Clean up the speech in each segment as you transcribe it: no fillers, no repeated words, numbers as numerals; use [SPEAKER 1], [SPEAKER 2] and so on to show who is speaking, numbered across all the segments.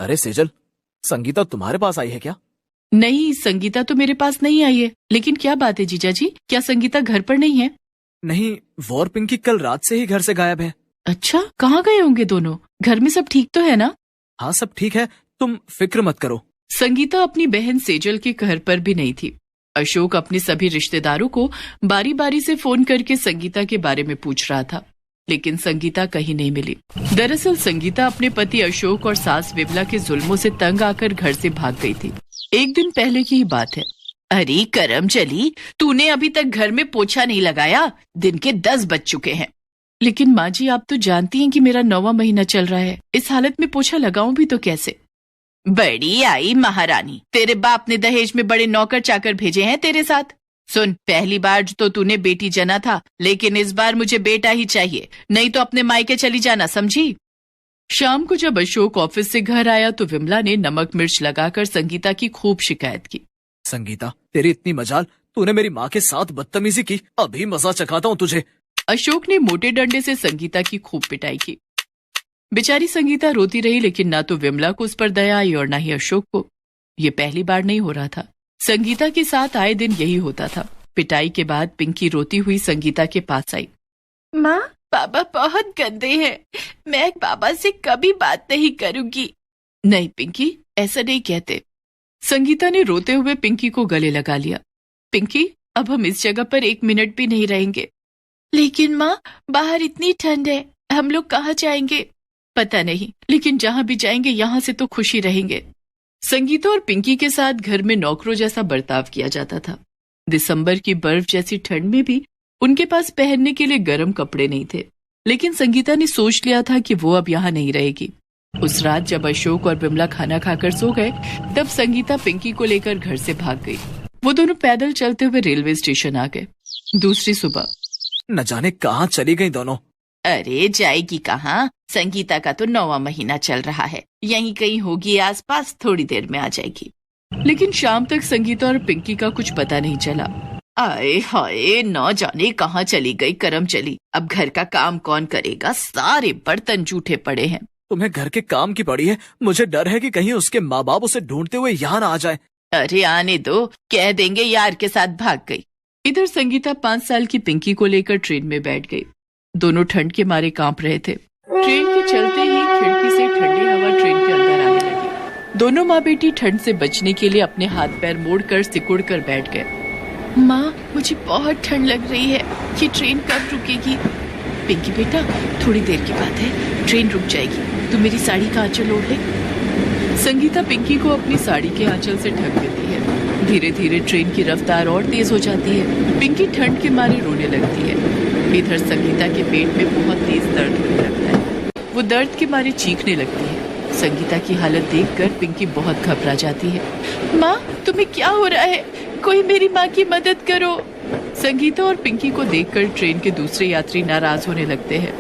[SPEAKER 1] अरे सेजल, संगीता तुम्हारे पास आई है क्या?
[SPEAKER 2] नहीं, संगीता तो मेरे पास नहीं आई है। लेकिन क्या बात है जीजा जी, क्या संगीता घर पर नहीं है?
[SPEAKER 1] नहीं, वो और पिंकी कल रात से ही घर से गायब है।
[SPEAKER 2] अच्छा, कहाँ गए होंगे दोनों? घर में सब ठीक तो है ना?
[SPEAKER 1] हाँ, सब ठीक है, तुम फिक्र मत करो।
[SPEAKER 2] संगीता अपनी बहन सेजल के घर पर भी नहीं थी। अशोक अपने सभी रिश्तेदारों को बारी बारी से फोन करके संगीता के बारे में पूछ रहा था, लेकिन संगीता कहीं नहीं मिली। दरअसल संगीता अपने पति अशोक और सास विमला के जुल्मों से तंग आकर घर से भाग गई थी। एक दिन पहले की ही बात है। अरे करम चली, तूने अभी तक घर में पोछा नहीं लगाया, दिन के 10 बज चुके हैं। लेकिन माँ जी, आप तो जानती हैं कि मेरा 9वां महीना चल रहा है, इस हालत में पोछा लगाऊं भी तो कैसे? बड़ी आई महारानी, तेरे बाप ने दहेज में बड़े नौकर चाकर भेजे हैं तेरे साथ। सुन, पहली बार तो तूने बेटी जना था, लेकिन इस बार मुझे बेटा ही चाहिए, नहीं तो अपने मायके चली जाना, समझी? शाम को जब अशोक ऑफिस से घर आया तो विमला ने नमक मिर्च लगाकर संगीता की खूब शिकायत की।
[SPEAKER 1] संगीता, तेरी इतनी मजाल, तूने मेरी माँ के साथ बदतमीजी की, अभी मजा चखाता हूँ तुझे।
[SPEAKER 2] अशोक ने मोटे डंडे से संगीता की खूब पिटाई की। बेचारी संगीता रोती रही, लेकिन ना तो विमला को उस पर दया आई और ना ही अशोक को। ये पहली बार नहीं हो रहा था, संगीता के साथ आए दिन यही होता था। पिटाई के बाद पिंकी रोती हुई संगीता के पास आई। माँ, पापा बहुत गंदे हैं, मैं पापा से कभी बात नहीं करूंगी। नहीं पिंकी, ऐसा नहीं कहते। संगीता ने रोते हुए पिंकी को गले लगा लिया। पिंकी, अब हम इस जगह पर 1 मिनट भी नहीं रहेंगे। लेकिन माँ, बाहर इतनी ठंड है, हम लोग कहाँ जाएंगे? पता नहीं, लेकिन जहाँ भी जाएंगे यहाँ से तो खुशी रहेंगे। संगीता और पिंकी के साथ घर में नौकरों जैसा बर्ताव किया जाता था। दिसंबर की बर्फ जैसी ठंड में भी उनके पास पहनने के लिए गर्म कपड़े नहीं थे, लेकिन संगीता ने सोच लिया था कि वो अब यहाँ नहीं रहेगी। उस रात जब अशोक और विमला खाना खाकर सो गए, तब संगीता पिंकी को लेकर घर से भाग गई। वो दोनों पैदल चलते हुए रेलवे स्टेशन आ गए। दूसरी सुबह।
[SPEAKER 1] न जाने कहाँ चली गई दोनों।
[SPEAKER 2] अरे जाएगी कहाँ, संगीता का तो 9वां महीना चल रहा है, यहीं कहीं होगी आसपास, थोड़ी देर में आ जाएगी। लेकिन शाम तक संगीता और पिंकी का कुछ पता नहीं चला। आए हाय, न जाने कहाँ चली गई करम चली। अब घर का काम कौन करेगा, सारे बर्तन जूठे पड़े हैं।
[SPEAKER 1] तुम्हें घर के काम की पड़ी है, मुझे डर है कि कहीं उसके माँ बाप उसे ढूंढते हुए यहाँ ना आ जाए।
[SPEAKER 2] अरे आने दो, कह देंगे यार के साथ भाग गई। इधर संगीता 5 साल की पिंकी को लेकर ट्रेन में बैठ गई। दोनों ठंड के मारे कांप रहे थे। ट्रेन के चलते ही खिड़की से ठंडी हवा ट्रेन के अंदर आने लगी। दोनों माँ बेटी ठंड से बचने के लिए अपने हाथ पैर मोड़कर सिकुड़ कर बैठ गए। माँ, मुझे बहुत ठंड लग रही है, ये ट्रेन कब रुकेगी? पिंकी बेटा, थोड़ी देर की बात है, ट्रेन रुक जाएगी, तू मेरी साड़ी का आंचल ओढ़ ले। संगीता पिंकी को अपनी साड़ी के आंचल से ढक देती है। धीरे धीरे ट्रेन की रफ्तार और तेज हो जाती है। पिंकी ठंड के मारे रोने लगती है। इधर संगीता के पेट में बहुत तेज दर्द होने लगता है। वो दर्द के मारे चीखने लगती है। संगीता की हालत देखकर पिंकी बहुत घबरा जाती है। माँ, तुम्हें क्या हो रहा है? कोई मेरी माँ की मदद करो। संगीता और पिंकी को देखकर ट्रेन के दूसरे यात्री नाराज होने लगते हैं।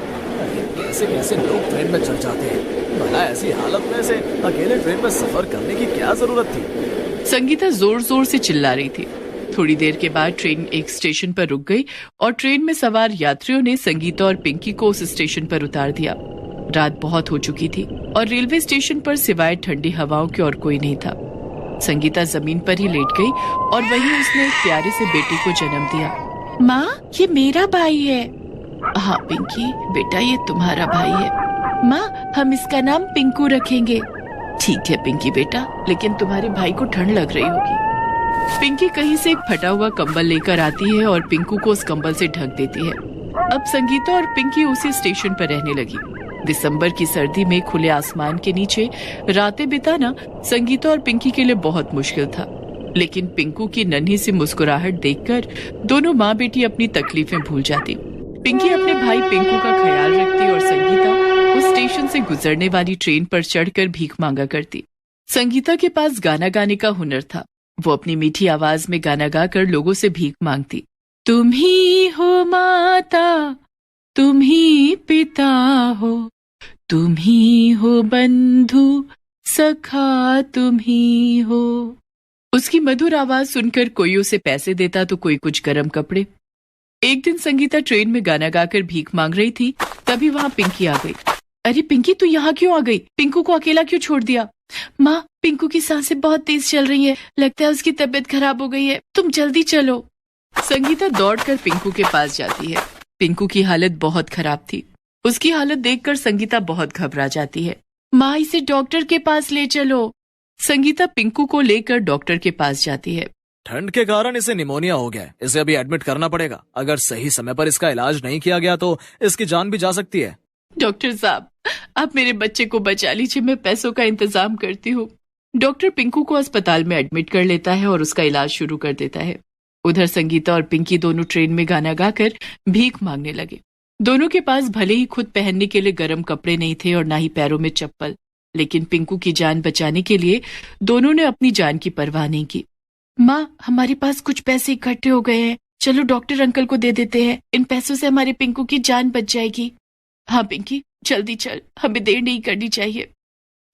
[SPEAKER 1] कैसे कैसे लोग ट्रेन में चढ़ जाते हैं, भला ऐसी हालत में से अकेले ट्रेन में सफर करने की क्या जरूरत थी?
[SPEAKER 2] संगीता जोर जोर से चिल्ला रही थी। थोड़ी देर के बाद ट्रेन एक स्टेशन पर रुक गई और ट्रेन में सवार यात्रियों ने संगीता और पिंकी को उस स्टेशन पर उतार दिया। रात बहुत हो चुकी थी और रेलवे स्टेशन पर सिवाय ठंडी हवाओं के और कोई नहीं था। संगीता जमीन पर ही लेट गई और वहीं उसने एक प्यारे से बेटे को जन्म दिया। माँ, ये मेरा भाई है। हाँ पिंकी बेटा, ये तुम्हारा भाई है। माँ, हम इसका नाम पिंकू रखेंगे। ठीक है पिंकी बेटा, लेकिन तुम्हारे भाई को ठंड लग रही होगी। पिंकी कहीं से एक फटा हुआ कंबल लेकर आती है और पिंकू को उस कंबल से ढक देती है। अब संगीता और पिंकी उसी स्टेशन पर रहने लगी। दिसंबर की सर्दी में खुले आसमान के नीचे रातें बिताना संगीता और पिंकी के लिए बहुत मुश्किल था, लेकिन पिंकू की नन्ही सी मुस्कुराहट देखकर दोनों माँ बेटी अपनी तकलीफें भूल जाती। पिंकी अपने भाई पिंकू का ख्याल रखती और संगीता उस स्टेशन से गुजरने वाली ट्रेन पर चढ़कर भीख मांगा करती। संगीता के पास गाना गाने का हुनर था। वो अपनी मीठी आवाज में गाना गाकर लोगों से भीख मांगती। तुम ही हो माता, तुम ही पिता हो, तुम ही हो बंधु सखा, तुम ही हो। उसकी मधुर आवाज सुनकर कोई उसे पैसे देता तो कोई कुछ गर्म कपड़े। एक दिन संगीता ट्रेन में गाना गाकर भीख मांग रही थी, तभी वहां पिंकी आ गई। अरे पिंकी, तू यहाँ क्यों आ गई? पिंकू को अकेला क्यों छोड़ दिया? माँ, पिंकू की सांसें बहुत तेज चल रही है, लगता है उसकी तबीयत खराब हो गई है, तुम जल्दी चलो। संगीता दौड़कर पिंकू के पास जाती है। पिंकू की हालत बहुत खराब थी। उसकी हालत देखकर संगीता बहुत घबरा जाती है। माँ, इसे डॉक्टर के पास ले चलो। संगीता पिंकू को लेकर डॉक्टर के पास जाती है।
[SPEAKER 1] ठंड के कारण इसे निमोनिया हो गया है, इसे अभी एडमिट करना पड़ेगा। अगर सही समय पर इसका इलाज नहीं किया गया तो इसकी जान भी जा सकती है।
[SPEAKER 2] डॉक्टर साहब, आप मेरे बच्चे को बचा लीजिए, मैं पैसों का इंतजाम करती हूँ। डॉक्टर पिंकू को अस्पताल में एडमिट कर लेता है और उसका इलाज शुरू कर देता है। उधर संगीता और पिंकी दोनों ट्रेन में गाना गाकर भीख मांगने लगे। दोनों के पास भले ही खुद पहनने के लिए गर्म कपड़े नहीं थे और ना ही पैरों में चप्पल, लेकिन पिंकू की जान बचाने के लिए दोनों ने अपनी जान की परवाह नहीं की। माँ, हमारे पास कुछ पैसे इकट्ठे हो गए हैं, चलो डॉक्टर अंकल को दे देते हैं, इन पैसों से हमारे पिंकू की जान बच जाएगी। हाँ पिंकी, जल्दी चल, हमें देर नहीं करनी चाहिए।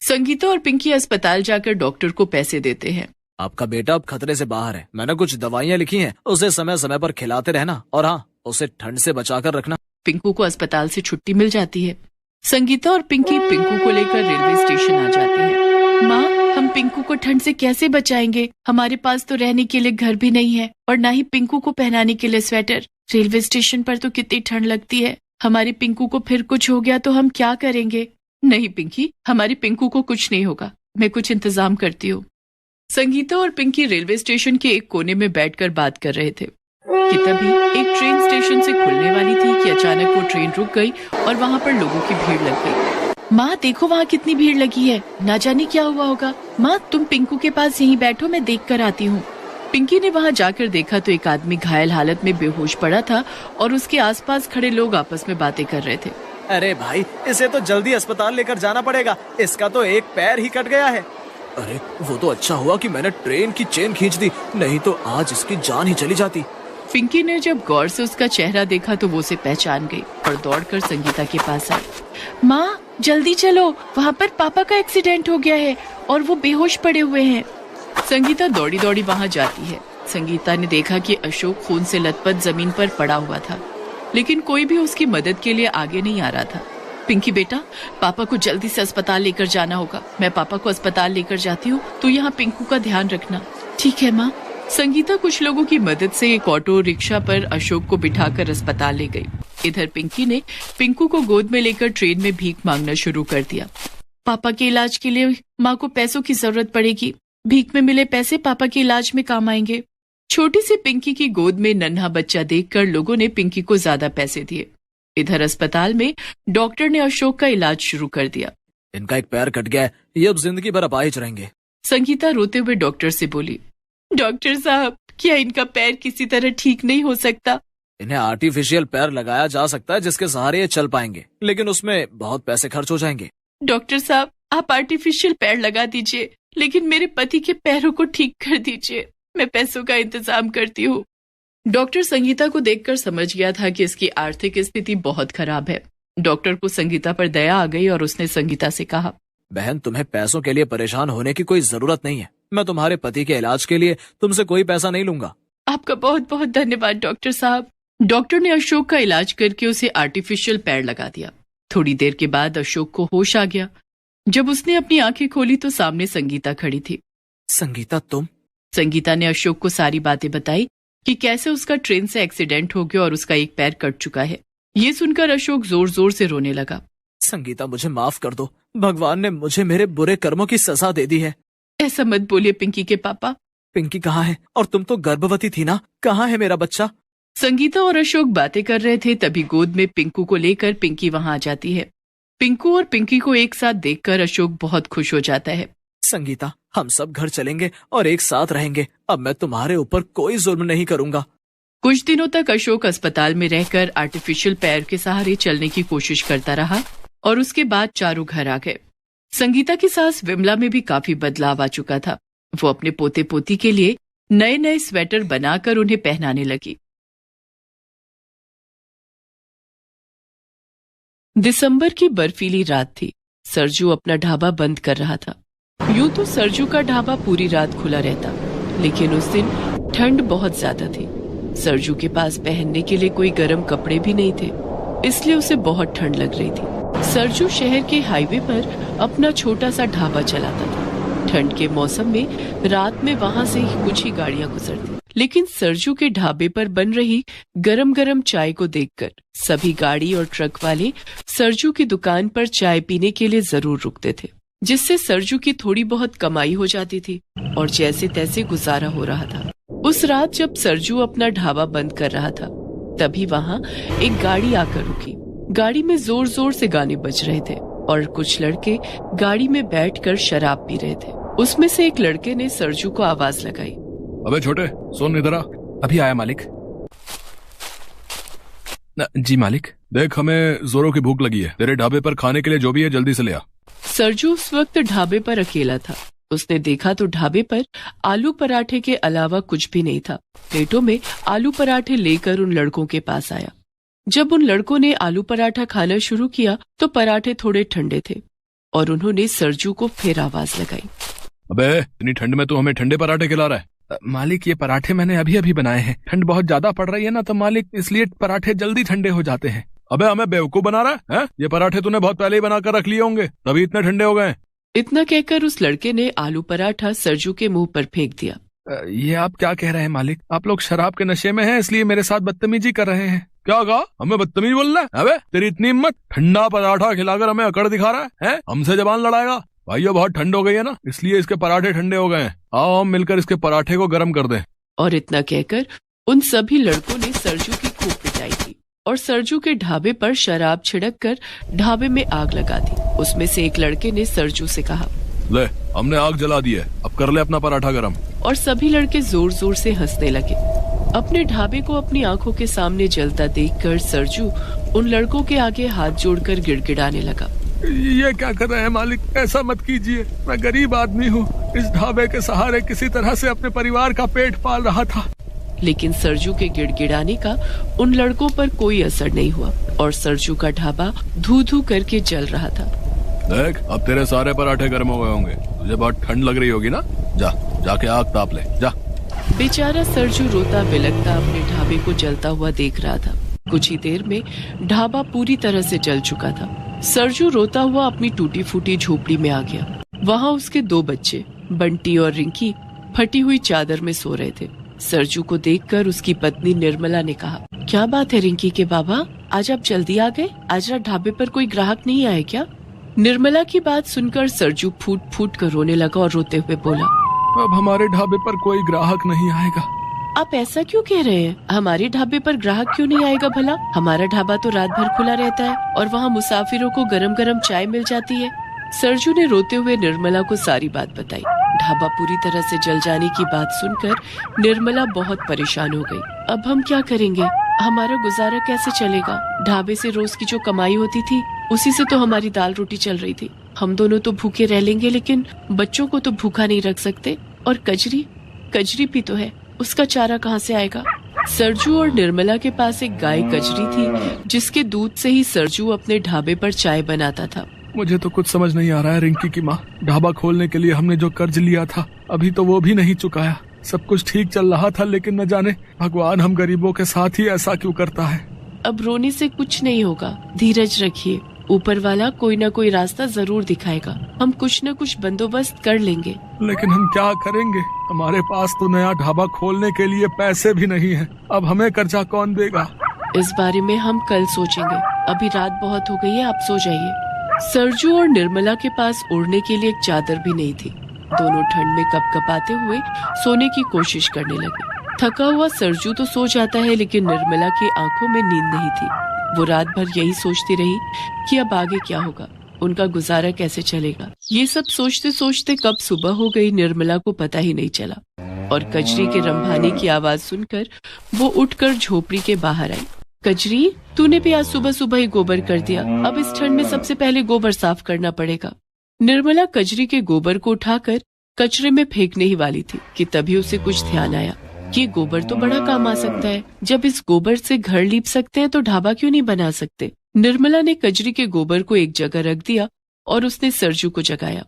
[SPEAKER 2] संगीता और पिंकी अस्पताल जाकर डॉक्टर को पैसे देते हैं।
[SPEAKER 1] आपका बेटा अब खतरे से बाहर है, मैंने कुछ दवाइयाँ लिखी हैं, उसे समय समय पर खिलाते रहना और हाँ, उसे ठंड से बचाकर रखना।
[SPEAKER 2] पिंकू को अस्पताल से छुट्टी मिल जाती है। संगीता और पिंकी पिंकू को लेकर रेलवे स्टेशन आ जाते हैं। माँ, हम पिंकू को ठंड से कैसे बचाएंगे? हमारे पास तो रहने के लिए घर भी नहीं है और ना ही पिंकू को पहनाने के लिए स्वेटर। रेलवे स्टेशन पर तो कितनी ठंड लगती है, हमारे पिंकू को फिर कुछ हो गया तो हम क्या करेंगे? नहीं पिंकी, हमारी पिंकू को कुछ नहीं होगा, मैं कुछ इंतजाम करती हूँ। संगीता और पिंकी रेलवे स्टेशन के एक कोने में बैठकर बात कर रहे थे कि तभी एक ट्रेन स्टेशन से खुलने वाली थी कि अचानक वो ट्रेन रुक गई और वहाँ पर लोगों की भीड़ लग गई। माँ देखो, वहाँ कितनी भीड़ लगी है, ना जाने क्या हुआ होगा। माँ, तुम पिंकू के पास यहीं बैठो, मैं देख कर आती हूँ। पिंकी ने वहाँ जाकर देखा तो एक आदमी घायल हालत में बेहोश पड़ा था और उसके आसपास खड़े लोग आपस में बातें कर रहे थे।
[SPEAKER 1] अरे भाई, इसे तो जल्दी अस्पताल लेकर जाना पड़ेगा, इसका तो एक पैर ही कट गया है। अरे वो तो अच्छा हुआ कि मैंने ट्रेन की चेन खींच दी, नहीं तो आज इसकी जान ही चली जाती।
[SPEAKER 2] पिंकी ने जब गौर से उसका चेहरा देखा तो वो उसे पहचान गई और दौड़कर संगीता के पास आई। माँ, जल्दी चलो, वहाँ पर पापा का एक्सीडेंट हो गया है और वो बेहोश पड़े हुए हैं। संगीता दौड़ी दौड़ी वहाँ जाती है। संगीता ने देखा कि अशोक खून से लथपथ जमीन पर पड़ा हुआ था, लेकिन कोई भी उसकी मदद के लिए आगे नहीं आ रहा था। पिंकी बेटा, पापा को जल्दी से अस्पताल लेकर जाना होगा, मैं पापा को अस्पताल लेकर जाती हूँ, तू यहाँ पिंकू का ध्यान रखना। ठीक है माँ। संगीता कुछ लोगों की मदद से एक ऑटो रिक्शा पर अशोक को बिठाकर अस्पताल ले गई। इधर पिंकी ने पिंकू को गोद में लेकर ट्रेन में भीख मांगना शुरू कर दिया। पापा के इलाज के लिए माँ को पैसों की जरूरत पड़ेगी, भीख में मिले पैसे पापा के इलाज में काम आएंगे। छोटी सी पिंकी की गोद में नन्हा बच्चा देखकर लोगों ने पिंकी को ज्यादा पैसे दिए। इधर अस्पताल में डॉक्टर ने अशोक का इलाज शुरू कर दिया।
[SPEAKER 1] इनका एक पैर कट गया है, ये अब जिंदगी भर अपाहिज रहेंगे।
[SPEAKER 2] संगीता रोते हुए डॉक्टर से बोली, डॉक्टर साहब, क्या इनका पैर किसी तरह ठीक नहीं हो सकता?
[SPEAKER 1] इन्हें आर्टिफिशियल पैर लगाया जा सकता है जिसके सहारे ये चल पाएंगे, लेकिन उसमें बहुत पैसे खर्च हो जाएंगे।
[SPEAKER 2] डॉक्टर साहब, आप आर्टिफिशियल पैर लगा दीजिए, लेकिन मेरे पति के पैरों को ठीक कर दीजिए, मैं पैसों का इंतजाम करती हूँ। डॉक्टर संगीता को देखकर समझ गया था कि इसकी आर्थिक स्थिति बहुत खराब है। डॉक्टर को संगीता पर दया आ गई और उसने संगीता से कहा,
[SPEAKER 1] बहन, तुम्हें पैसों के लिए परेशान होने की कोई जरूरत नहीं है, मैं तुम्हारे पति के इलाज के लिए तुमसे कोई पैसा नहीं लूंगा।
[SPEAKER 2] आपका बहुत बहुत धन्यवाद डॉक्टर साहब। डॉक्टर ने अशोक का इलाज करके उसे आर्टिफिशियल पैर लगा दिया। थोड़ी देर के बाद अशोक को होश आ गया। जब उसने अपनी आंखें खोली तो सामने संगीता खड़ी थी।
[SPEAKER 1] संगीता, तुम?
[SPEAKER 2] संगीता ने अशोक को सारी बातें बताई कि कैसे उसका ट्रेन से एक्सीडेंट हो गया और उसका एक पैर कट चुका है। ये सुनकर अशोक जोर जोर से रोने लगा।
[SPEAKER 1] संगीता, मुझे माफ कर दो, भगवान ने मुझे मेरे बुरे कर्मों की सजा दे दी है।
[SPEAKER 2] ऐसा मत बोलिए पिंकी के पापा।
[SPEAKER 1] पिंकी कहाँ है? और तुम तो गर्भवती थी ना, कहाँ है मेरा बच्चा?
[SPEAKER 2] संगीता और अशोक बातें कर रहे थे, तभी गोद में पिंकू को लेकर पिंकी वहां आ जाती है। पिंकू और पिंकी को एक साथ देखकर अशोक बहुत खुश हो जाता है।
[SPEAKER 1] संगीता, हम सब घर चलेंगे और एक साथ रहेंगे, अब मैं तुम्हारे ऊपर कोई जुल्म नहीं करूंगा।
[SPEAKER 2] कुछ दिनों तक अशोक अस्पताल में रहकर आर्टिफिशियल पैर के सहारे चलने की कोशिश करता रहा और उसके बाद चारों घर आ गए। संगीता की सास विमला में भी काफी बदलाव आ चुका था। वो अपने पोते पोती के लिए नए नए स्वेटर बनाकर उन्हें पहनाने लगी। दिसंबर की बर्फीली रात थी। सरजू अपना ढाबा बंद कर रहा था। यूं तो सरजू का ढाबा पूरी रात खुला रहता, लेकिन उस दिन ठंड बहुत ज्यादा थी। सरजू के पास पहनने के लिए कोई गर्म कपड़े भी नहीं थे, इसलिए उसे बहुत ठंड लग रही थी। सरजू शहर के हाईवे पर अपना छोटा सा ढाबा चलाता था। ठंड के मौसम में रात में वहाँ से कुछ ही गाड़ियाँ गुजरती, लेकिन सरजू के ढाबे पर बन रही गरम गरम चाय को देखकर सभी गाड़ी और ट्रक वाले सरजू की दुकान पर चाय पीने के लिए जरूर रुकते थे, जिससे सरजू की थोड़ी बहुत कमाई हो जाती थी और जैसे तैसे गुजारा हो रहा था। उस रात जब सरजू अपना ढाबा बंद कर रहा था, तभी वहाँ एक गाड़ी आकर रुकी। गाड़ी में जोर जोर से गाने बज रहे थे और कुछ लड़के गाड़ी में बैठकर शराब पी रहे थे। उसमें से एक लड़के ने सरजू को आवाज लगाई,
[SPEAKER 3] अबे छोटे, सुन इधर आ।
[SPEAKER 4] अभी आया मालिक। जी मालिक।
[SPEAKER 3] देख, हमें जोरों की भूख लगी है। तेरे ढाबे पर खाने के लिए जो भी है जल्दी से ले आ।
[SPEAKER 2] सरजू उस वक्त ढाबे पर अकेला था। उसने देखा तो ढाबे पर आलू पराठे के अलावा कुछ भी नहीं था। प्लेटों में आलू पराठे लेकर उन लड़कों के पास आया। जब उन लड़कों ने आलू पराठा खाना शुरू किया तो पराठे थोड़े ठंडे थे और उन्होंने सरजू को फिर आवाज लगाई,
[SPEAKER 3] अबे इतनी ठंड में तू हमें ठंडे पराठे खिला रहा है?
[SPEAKER 4] मालिक, ये पराठे मैंने अभी अभी बनाए हैं। ठंड बहुत ज्यादा पड़ रही है ना, तो मालिक इसलिए पराठे जल्दी ठंडे हो जाते हैं।
[SPEAKER 3] अबे हमें बेवकूफ बना रहा है? ये पराठे तूने बहुत पहले ही बनाकर रख लिए होंगे, तभी इतने ठंडे हो गए।
[SPEAKER 2] इतना कहकर उस लड़के ने आलू पराठा सरजू के मुंह पर फेंक दिया।
[SPEAKER 4] ये आप क्या कह रहे हैं मालिक? आप लोग शराब के नशे में हैं, इसलिए मेरे साथ बदतमीजी कर रहे हैं।
[SPEAKER 3] क्या कहा? हमें बदतमीज बोल रहा है? अबे तेरी इतनी हिम्मत, ठंडा पराठा खिलाकर हमें अकड़ दिखा रहा है? हमसे जबान लड़ाएगा? भाइयों बहुत ठंड हो गई है ना, इसलिए इसके पराठे ठंडे हो गए हैं। आओ हम मिलकर इसके पराठे को गर्म कर दें।
[SPEAKER 2] और इतना कहकर उन सभी लड़कों ने सरजू की खूब पिटाई की और सरजू के ढाबे पर शराब छिड़क कर ढाबे में आग लगा दी। उसमें से एक लड़के ने सरजू से कहा,
[SPEAKER 3] ले हमने आग जला दी है, अब कर ले अपना पराठा गरम।
[SPEAKER 2] और सभी लड़के जोर जोर से हंसने लगे। अपने ढाबे को अपनी आंखों के सामने जलता देखकर सरजू उन लड़कों के आगे हाथ जोड़कर गिड़गिड़ाने लगा,
[SPEAKER 3] ये क्या कर रहे हैं मालिक? ऐसा मत कीजिए, मैं गरीब आदमी हूँ। इस ढाबे के सहारे किसी तरह से अपने परिवार का पेट पाल रहा था।
[SPEAKER 2] लेकिन सरजू के गिड़गिड़ाने का उन लड़कों पर कोई असर नहीं हुआ और सरजू का ढाबा धू धू करके जल रहा था।
[SPEAKER 3] देख, अब तेरे सारे पराठे गर्म हो गए होंगे। तुझे बहुत ठंड लग रही होगी ना? जाके आग ताप ले, जा।
[SPEAKER 2] बेचारा सरजू रोता बिलखता अपने ढाबे को जलता हुआ देख रहा था। कुछ ही देर में ढाबा पूरी तरह से जल चुका था। सरजू रोता हुआ अपनी टूटी फूटी झोपड़ी में आ गया। वहाँ उसके 2 बच्चे बंटी और रिंकी फटी हुई चादर में सो रहे थे। सरजू को देखकर उसकी पत्नी निर्मला ने कहा, क्या बात है रिंकी के बाबा, आज आप जल्दी आ गए? आज रात ढाबे पर कोई ग्राहक नहीं आए क्या? निर्मला की बात सुनकर सरजू फूट फूट कर रोने लगा और रोते हुए बोला,
[SPEAKER 4] अब हमारे ढाबे पर कोई ग्राहक नहीं आएगा।
[SPEAKER 2] आप ऐसा क्यों कह रहे हैं? हमारे ढाबे पर ग्राहक क्यों नहीं आएगा भला? हमारा ढाबा तो रात भर खुला रहता है और वहाँ मुसाफिरों को गरम गरम चाय मिल जाती है। सरजू ने रोते हुए निर्मला को सारी बात बताई। ढाबा पूरी तरह से जल जाने की बात सुनकर निर्मला बहुत परेशान हो गई। अब हम क्या करेंगे? हमारा गुजारा कैसे चलेगा? ढाबे से रोज की जो कमाई होती थी उसी से तो हमारी दाल रोटी चल रही थी। हम दोनों तो भूखे रह लेंगे, लेकिन बच्चों को तो भूखा नहीं रख सकते। और कजरी भी तो है, उसका चारा कहाँ से आएगा? सरजू और निर्मला के पास एक गाय कजरी थी, जिसके दूध से ही सरजू अपने ढाबे पर चाय बनाता था।
[SPEAKER 4] मुझे तो कुछ समझ नहीं आ रहा है रिंकी की माँ। ढाबा खोलने के लिए हमने जो कर्ज लिया था अभी तो वो भी नहीं चुकाया। सब कुछ ठीक चल रहा था, लेकिन न जाने भगवान हम गरीबों के साथ ही ऐसा क्यों करता है।
[SPEAKER 2] अब रोने से कुछ नहीं होगा, धीरज रखिए। ऊपर वाला कोई ना कोई रास्ता जरूर दिखाएगा। हम कुछ न कुछ बंदोबस्त कर लेंगे।
[SPEAKER 4] लेकिन हम क्या करेंगे? हमारे पास तो नया ढाबा खोलने के लिए पैसे भी नहीं है। अब हमें कर्जा कौन देगा?
[SPEAKER 2] इस बारे में हम कल सोचेंगे। अभी रात बहुत हो गई है, आप सो जाइए। सरजू और निर्मला के पास ओढ़ने के लिए एक चादर भी नहीं थी। दोनों ठंड में कपकपाते हुए सोने की कोशिश करने लगे। थका हुआ सरजू तो सो जाता है, लेकिन निर्मला की आंखों में नींद नहीं थी। वो रात भर यही सोचती रही कि अब आगे क्या होगा, उनका गुजारा कैसे चलेगा। ये सब सोचते सोचते कब सुबह हो गई निर्मला को पता ही नहीं चला। और कजरी के रंभाने की आवाज सुनकर वो उठकर झोपड़ी के बाहर आई। कजरी, तूने भी आज सुबह सुबह ही गोबर कर दिया। अब इस ठंड में सबसे पहले गोबर साफ करना पड़ेगा। निर्मला कजरी के गोबर को उठाकर कचरे में फेंकने ही वाली थी कि तभी उसे कुछ ध्यान आया। ये गोबर तो बड़ा काम आ सकता है। जब इस गोबर से घर लीप सकते हैं तो ढाबा क्यों नहीं बना सकते? निर्मला ने कजरी के गोबर को एक जगह रख दिया और उसने सरजू को जगाया।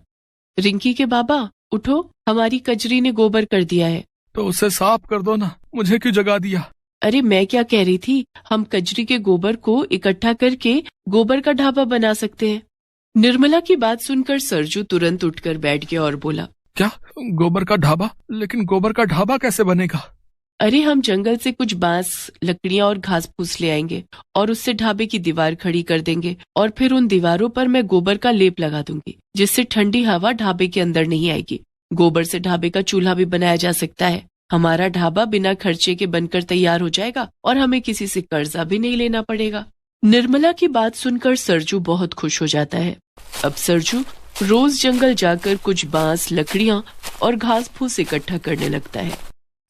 [SPEAKER 2] रिंकी के बाबा उठो, हमारी कजरी ने गोबर कर दिया है।
[SPEAKER 4] तो उसे साफ कर दो ना, मुझे क्यों जगा दिया?
[SPEAKER 2] अरे मैं क्या कह रही थी, हम कजरी के गोबर को इकट्ठा करके गोबर का ढाबा बना सकते हैं। निर्मला की बात सुनकर सरजू तुरंत उठकर बैठ गया और बोला,
[SPEAKER 4] क्या गोबर का ढाबा? लेकिन गोबर का ढाबा कैसे बनेगा?
[SPEAKER 2] अरे हम जंगल से कुछ बांस, लकड़ियां और घास फूस ले आएंगे और उससे ढाबे की दीवार खड़ी कर देंगे और फिर उन दीवारों पर मैं गोबर का लेप लगा दूंगी, जिससे ठंडी हवा ढाबे के अंदर नहीं आएगी। गोबर से ढाबे का चूल्हा भी बनाया जा सकता है। हमारा ढाबा बिना खर्चे के बनकर तैयार हो जाएगा और हमें किसी से कर्जा भी नहीं लेना पड़ेगा। निर्मला की बात सुनकर सरजू बहुत खुश हो जाता है। अब सरजू रोज जंगल जाकर कुछ बांस, लकड़ियां और घास फूस इकट्ठा करने लगता है।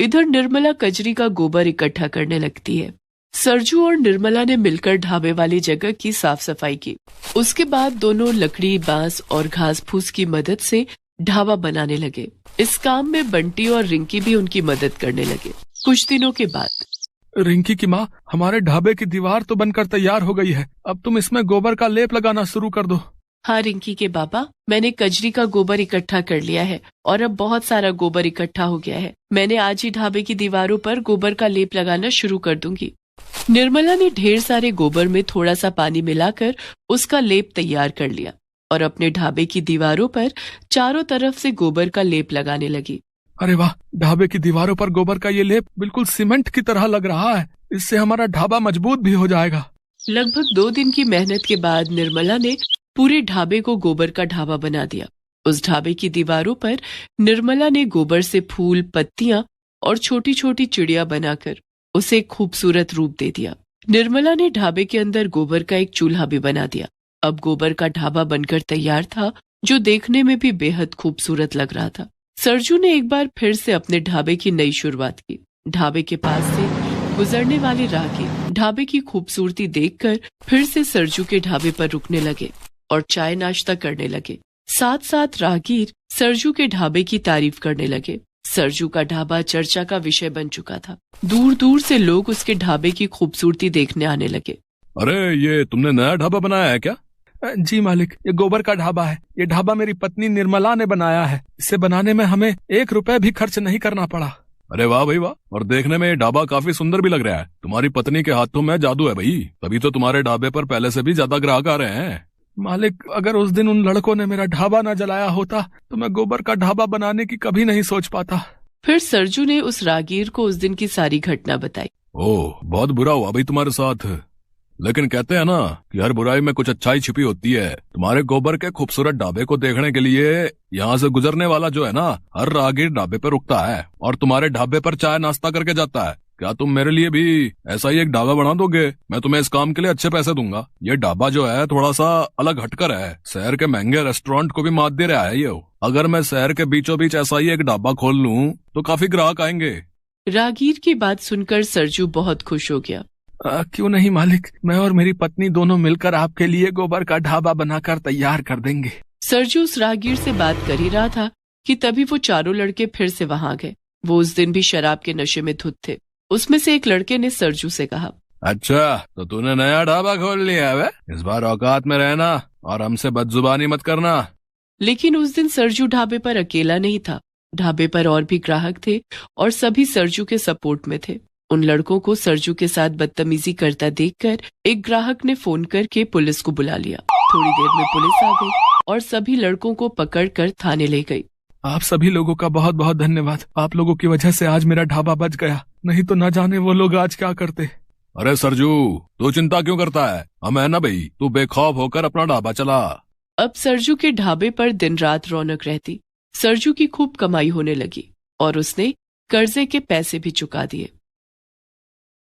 [SPEAKER 2] इधर निर्मला कजरी का गोबर इकट्ठा करने लगती है। सरजू और निर्मला ने मिलकर ढाबे वाली जगह की साफ सफाई की। उसके बाद दोनों लकड़ी, बांस और घास फूस की मदद से ढाबा बनाने लगे। इस काम में बंटी और रिंकी भी उनकी मदद करने लगे। कुछ दिनों के बाद
[SPEAKER 4] रिंकी की माँ, हमारे ढाबे की दीवार तो बनकर तैयार हो गई है, अब तुम इसमें गोबर का लेप लगाना शुरू कर दो।
[SPEAKER 2] हाँ रिंकी के बाबा, मैंने कजरी का गोबर इकट्ठा कर लिया है और अब बहुत सारा गोबर इकट्ठा हो गया है। मैंने आज ही ढाबे की दीवारों पर गोबर का लेप लगाना शुरू कर दूंगी। निर्मला ने ढेर सारे गोबर में थोड़ा सा पानी मिलाकर उसका लेप तैयार कर लिया और अपने ढाबे की दीवारों पर चारों तरफ से गोबर का लेप लगाने लगी।
[SPEAKER 4] अरे वाह, ढाबे की दीवारों पर गोबर का ये लेप बिल्कुल सीमेंट की तरह लग रहा है। इससे हमारा ढाबा मजबूत भी हो जाएगा।
[SPEAKER 2] लगभग 2 दिन की मेहनत के बाद निर्मला ने पूरे ढाबे को गोबर का ढाबा बना दिया। उस ढाबे की दीवारों पर निर्मला ने गोबर से फूल, पत्तियां और छोटी छोटी चिड़िया बनाकर उसे एक खूबसूरत रूप दे दिया। निर्मला ने ढाबे के अंदर गोबर का एक चूल्हा भी बना दिया। अब गोबर का ढाबा बनकर तैयार था, जो देखने में भी बेहद खूबसूरत लग रहा था। सरजू ने एक बार फिर से अपने ढाबे की नई शुरुआत की। ढाबे के पास से गुजरने वाले राहगीर ढाबे की खूबसूरती देखकर फिर से सरजू के ढाबे पर रुकने लगे और चाय नाश्ता करने लगे। साथ साथ राहगीर सरजू के ढाबे की तारीफ करने लगे। सरजू का ढाबा चर्चा का विषय बन चुका था। दूर दूर से लोग उसके ढाबे की खूबसूरती देखने आने लगे।
[SPEAKER 3] अरे ये तुमने नया ढाबा बनाया है क्या?
[SPEAKER 4] जी मालिक, ये गोबर का ढाबा है। ये ढाबा मेरी पत्नी निर्मला ने बनाया है। इसे बनाने में हमें 1 रुपए भी खर्च नहीं करना पड़ा।
[SPEAKER 3] अरे वाह भाई वाह, और देखने में ये ढाबा काफी सुंदर भी लग रहा है। तुम्हारी पत्नी के हाथों में जादू है भाई, तभी तो तुम्हारे ढाबे पर पहले से भी ज्यादा ग्राहक आ रहे हैं।
[SPEAKER 4] मालिक, अगर उस दिन उन लड़कों ने मेरा ढाबा न जलाया होता तो मैं गोबर का ढाबा बनाने की कभी नहीं सोच पाता।
[SPEAKER 2] फिर सरजू ने उस राहगीर को उस दिन की सारी घटना बताई।
[SPEAKER 3] ओह, बहुत बुरा हुआ भाई तुम्हारे साथ, लेकिन कहते हैं ना कि हर बुराई में कुछ अच्छाई छिपी होती है। तुम्हारे गोबर के खूबसूरत ढाबे को देखने के लिए यहाँ से गुजरने वाला जो है ना, हर राहगीर ढाबे पे रुकता है और तुम्हारे ढाबे पर चाय नाश्ता करके जाता है। क्या तुम मेरे लिए भी ऐसा ही एक ढाबा बना दोगे? मैं तुम्हें इस काम के लिए अच्छे पैसे दूंगा। ये ढाबा जो है थोड़ा सा अलग हटकर है, शहर के महंगे रेस्टोरेंट को भी मात दे रहा है ये। अगर मैं शहर के बीचों बीच ऐसा ही एक ढाबा खोल लूं तो काफी ग्राहक आएंगे।
[SPEAKER 2] राहगीर की बात सुनकर सरजू बहुत खुश हो गया।
[SPEAKER 4] क्यों नहीं मालिक, मैं और मेरी पत्नी दोनों मिलकर आपके लिए गोबर का ढाबा बनाकर तैयार कर देंगे।
[SPEAKER 2] सरजू उस राहगीर से बात कर ही रहा था कि तभी वो चारों लड़के फिर से वहां गए। वो उस दिन भी शराब के नशे में धुत थे। उसमें से एक लड़के ने सरजू से कहा,
[SPEAKER 3] अच्छा तो तूने नया ढाबा खोल लिया है? इस बार औकात में रहना और हमसे बदजुबानी मत करना।
[SPEAKER 2] लेकिन उस दिन सरजू ढाबे पर अकेला नहीं था। ढाबे पर और भी ग्राहक थे और सभी सरजू के सपोर्ट में थे। उन लड़कों को सरजू के साथ बदतमीजी करता देखकर एक ग्राहक ने फोन करके पुलिस को बुला लिया। थोड़ी देर में पुलिस आ गई और सभी लड़कों को पकड़कर थाने ले गई।
[SPEAKER 4] आप सभी लोगों का बहुत बहुत धन्यवाद। आप लोगों की वजह से आज मेरा ढाबा बच गया, नहीं तो न जाने वो लोग आज क्या करते।
[SPEAKER 3] अरे सरजू, तू चिंता क्यों करता है? हम है ना भाई, तू बेखौफ होकर अपना ढाबा चला।
[SPEAKER 2] अब सरजू के ढाबे पर दिन रात रौनक रहती। सरजू की खूब कमाई होने लगी और उसने कर्जे के पैसे भी चुका दिए।